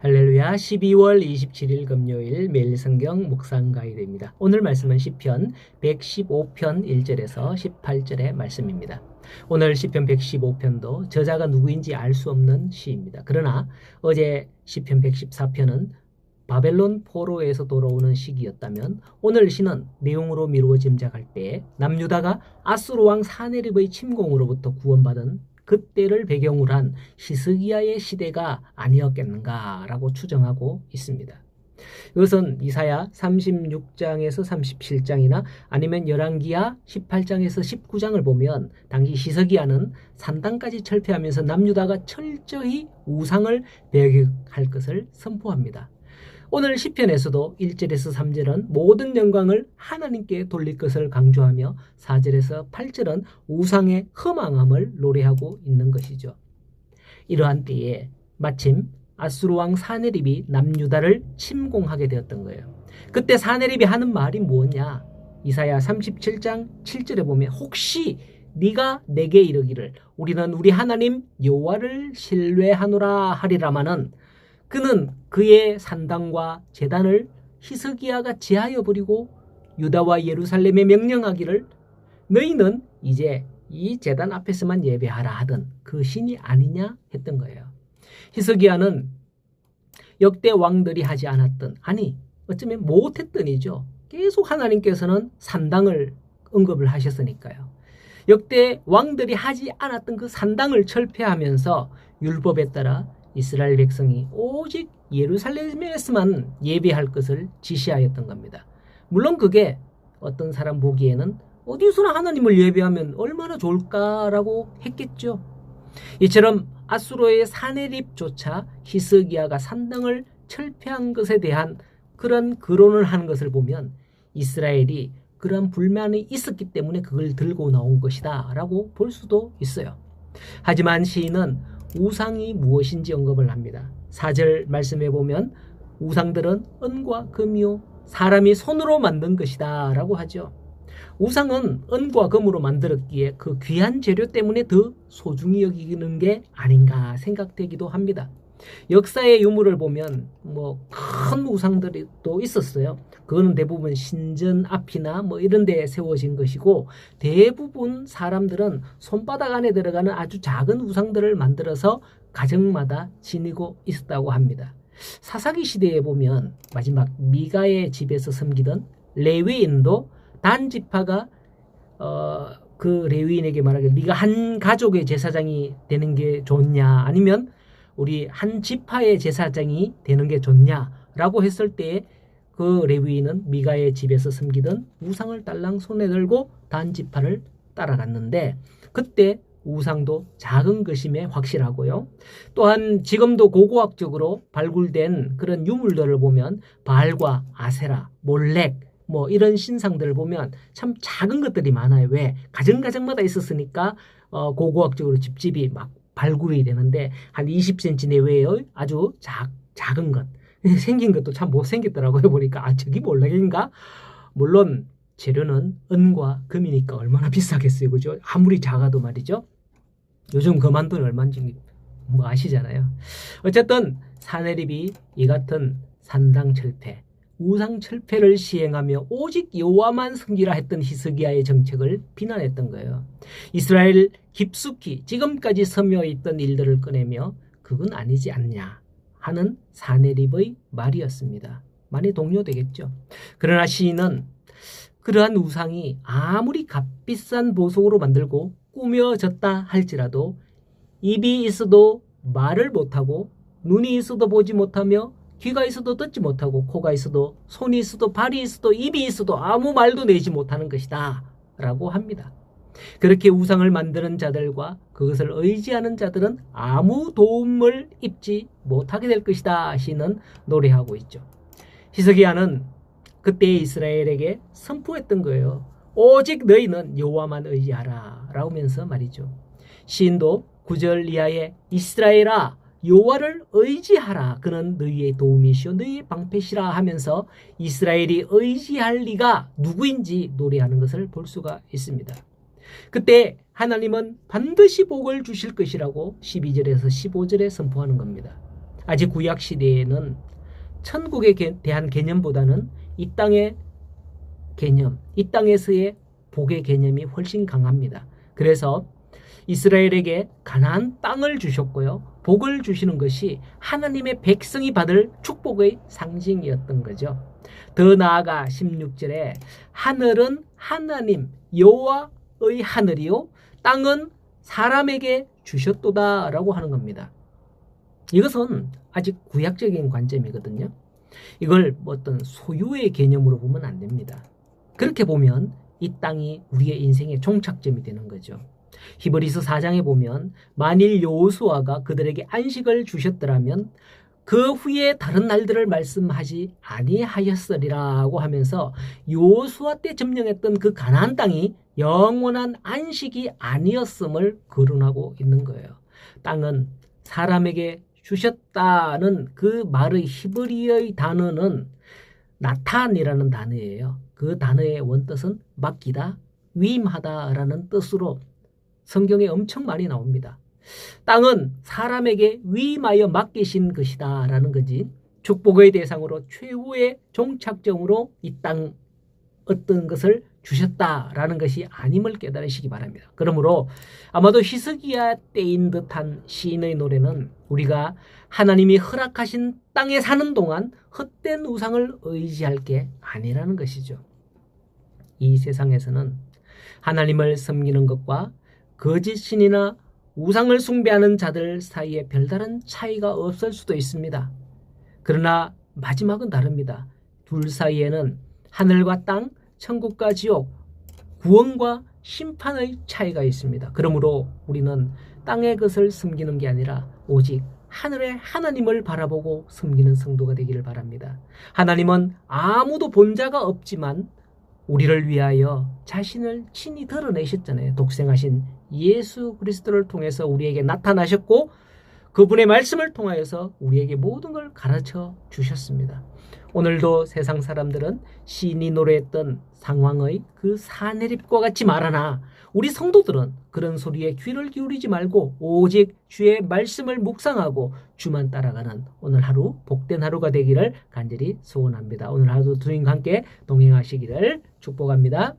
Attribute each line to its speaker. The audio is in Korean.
Speaker 1: 할렐루야. 12월 27일 금요일 매일 성경 묵상 가이드입니다. 오늘 말씀은 시편 115편 1절에서 18절의 말씀입니다. 오늘 시편 115편도 저자가 누구인지 알 수 없는 시입니다. 그러나 어제 시편 114편은 바벨론 포로에서 돌아오는 시기였다면 오늘 시는 내용으로 미루어 짐작할 때 남유다가 아수르 왕 사네립의 침공으로부터 구원받은 그때를 배경으로 한 히스기야의 시대가 아니었겠는가라고 추정하고 있습니다. 이것은 이사야 36장에서 37장이나 아니면 열왕기하 18장에서 19장을 보면 당시 히스기야는 산당까지 철폐하면서 남유다가 철저히 우상을 배격할 것을 선포합니다. 오늘 시편에서도 1절에서 3절은 모든 영광을 하나님께 돌릴 것을 강조하며 4절에서 8절은 우상의 허망함을 노래하고 있는 것이죠. 이러한 때에 마침 아수르 왕 사네립이 남유다를 침공하게 되었던 거예요. 그때 사네립이 하는 말이 뭐냐? 이사야 37장 7절에 보면 혹시 네가 내게 이르기를 우리는 우리 하나님 여호와를 신뢰하노라 하리라마는 그는 그의 산당과 제단을 히스기야가 제하여 버리고 유다와 예루살렘에 명령하기를 너희는 이제 이 제단 앞에서만 예배하라 하던 그 신이 아니냐 했던 거예요. 히스기야는 역대 왕들이 하지 않았던, 아니 어쩌면 못했던 이죠. 계속 하나님께서는 산당을 언급을 하셨으니까요. 역대 왕들이 하지 않았던 그 산당을 철폐하면서 율법에 따라 이스라엘 백성이 오직 예루살렘에서만 예배할 것을 지시하였던 겁니다. 물론 그게 어떤 사람 보기에는 어디서나 하나님을 예배하면 얼마나 좋을까라고 했겠죠. 이처럼 아수르의 사네립조차 히스기야가 산당을 철폐한 것에 대한 그런 거론을 하는 것을 보면 이스라엘이 그런 불만이 있었기 때문에 그걸 들고 나온 것이다 라고 볼 수도 있어요. 하지만 시인은 우상이 무엇인지 언급을 합니다. 4절 말씀해 보면 우상들은 은과 금이요 사람이 손으로 만든 것이다 라고 하죠. 우상은 은과 금으로 만들었기에 그 귀한 재료 때문에 더 소중히 여기는 게 아닌가 생각되기도 합니다. 역사의 유물을 보면 큰 우상들이 또 있었어요. 그거는 대부분 신전 앞이나 이런 데에 세워진 것이고 대부분 사람들은 손바닥 안에 들어가는 아주 작은 우상들을 만들어서 가정마다 지니고 있었다고 합니다. 사사기 시대에 보면 마지막 미가의 집에서 섬기던 레위인도 단 지파가 그 레위인에게 말하길 네가 한 가족의 제사장이 되는 게 좋냐 아니면 우리 한 지파의 제사장이 되는 게 좋냐라고 했을 때 그 레위인은 미가의 집에서 섬기던 우상을 딸랑 손에 들고 단 지파를 따라갔는데 그때 우상도 작은 것임에 확실하고요. 또한 지금도 고고학적으로 발굴된 그런 유물들을 보면 바알과 아세라, 몰렉 이런 신상들을 보면 참 작은 것들이 많아요. 왜? 가정가정마다 있었으니까 고고학적으로 집집이 막 발굴이 되는데 한 20cm 내외의 아주 작은 것. 생긴 것도 참 못생겼더라고요. 보니까 저기 몰락인가? 물론 재료는 은과 금이니까 얼마나 비싸겠어요. 그죠? 아무리 작아도 말이죠. 요즘 금한 돈이 얼마인지 아시잖아요. 어쨌든 사네립이 이 같은 산당 철폐, 우상 철폐를 시행하며 오직 여호와만 섬기라 했던 히스기야의 정책을 비난했던 거예요. 이스라엘 깊숙이 지금까지 섬여 있던 일들을 꺼내며 그건 아니지 않냐 하는 사네립의 말이었습니다. 많이 동요되겠죠. 그러나 시인은 그러한 우상이 아무리 값비싼 보석으로 만들고 꾸며졌다 할지라도 입이 있어도 말을 못하고 눈이 있어도 보지 못하며 귀가 있어도 듣지 못하고 코가 있어도 손이 있어도 발이 있어도 입이 있어도 아무 말도 내지 못하는 것이다 라고 합니다. 그렇게 우상을 만드는 자들과 그것을 의지하는 자들은 아무 도움을 입지 못하게 될 것이다 시는 노래하고 있죠. 히스기야는 그때 이스라엘에게 선포했던 거예요. 오직 너희는 여호와만 의지하라 라면서 말이죠. 시인도 9절 이하에 이스라엘아 여호와를 의지하라 그는 너희의 도움이시오 너희의 방패시라 하면서 이스라엘이 의지할 리가 누구인지 노래하는 것을 볼 수가 있습니다. 그때 하나님은 반드시 복을 주실 것이라고 12절에서 15절에 선포하는 겁니다. 아직 구약 시대에는 천국에 대한 개념보다는 이 땅의 개념, 이 땅에서의 복의 개념이 훨씬 강합니다. 그래서 이스라엘에게 가나안 땅을 주셨고요. 복을 주시는 것이 하나님의 백성이 받을 축복의 상징이었던 거죠. 더 나아가 16절에 하늘은 하나님 여호와의 하늘이요 땅은 사람에게 주셨도다라고 하는 겁니다. 이것은 아직 구약적인 관점이거든요. 이걸 어떤 소유의 개념으로 보면 안 됩니다. 그렇게 보면 이 땅이 우리의 인생의 종착점이 되는 거죠. 히브리서 4장에 보면 만일 여호수아가 그들에게 안식을 주셨더라면 그 후에 다른 날들을 말씀하지 아니하였으리라고 하면서 여호수아 때 점령했던 그 가나안 땅이 영원한 안식이 아니었음을 거론하고 있는 거예요. 땅은 사람에게 주셨다는 그 말의 히브리어의 단어는 나탄이라는 단어예요. 그 단어의 원뜻은 맡기다, 위임하다라는 뜻으로 성경에 엄청 많이 나옵니다. 땅은 사람에게 위임하여 맡기신 것이다 라는 거지, 축복의 대상으로 최후의 종착점으로 이 땅 어떤 것을 주셨다라는 것이 아님을 깨달으시기 바랍니다. 그러므로 아마도 히스기야 때인 듯한 시인의 노래는 우리가 하나님이 허락하신 땅에 사는 동안 헛된 우상을 의지할 게 아니라는 것이죠. 이 세상에서는 하나님을 섬기는 것과 거짓 신이나 우상을 숭배하는 자들 사이에 별다른 차이가 없을 수도 있습니다. 그러나 마지막은 다릅니다. 둘 사이에는 하늘과 땅, 천국과 지옥, 구원과 심판의 차이가 있습니다. 그러므로 우리는 땅의 것을 섬기는 게 아니라 오직 하늘의 하나님을 바라보고 섬기는 성도가 되기를 바랍니다. 하나님은 아무도 본 자가 없지만 우리를 위하여 자신을 친히 드러내셨잖아요. 독생하신 예수 그리스도를 통해서 우리에게 나타나셨고 그분의 말씀을 통하여서 우리에게 모든 걸 가르쳐 주셨습니다. 오늘도 세상 사람들은 시인이 노래했던 상황의 그 사내립과 같이 말하나 우리 성도들은 그런 소리에 귀를 기울이지 말고 오직 주의 말씀을 묵상하고 주만 따라가는 오늘 하루 복된 하루가 되기를 간절히 소원합니다. 오늘 하루도 주님과 함께 동행하시기를 축복합니다.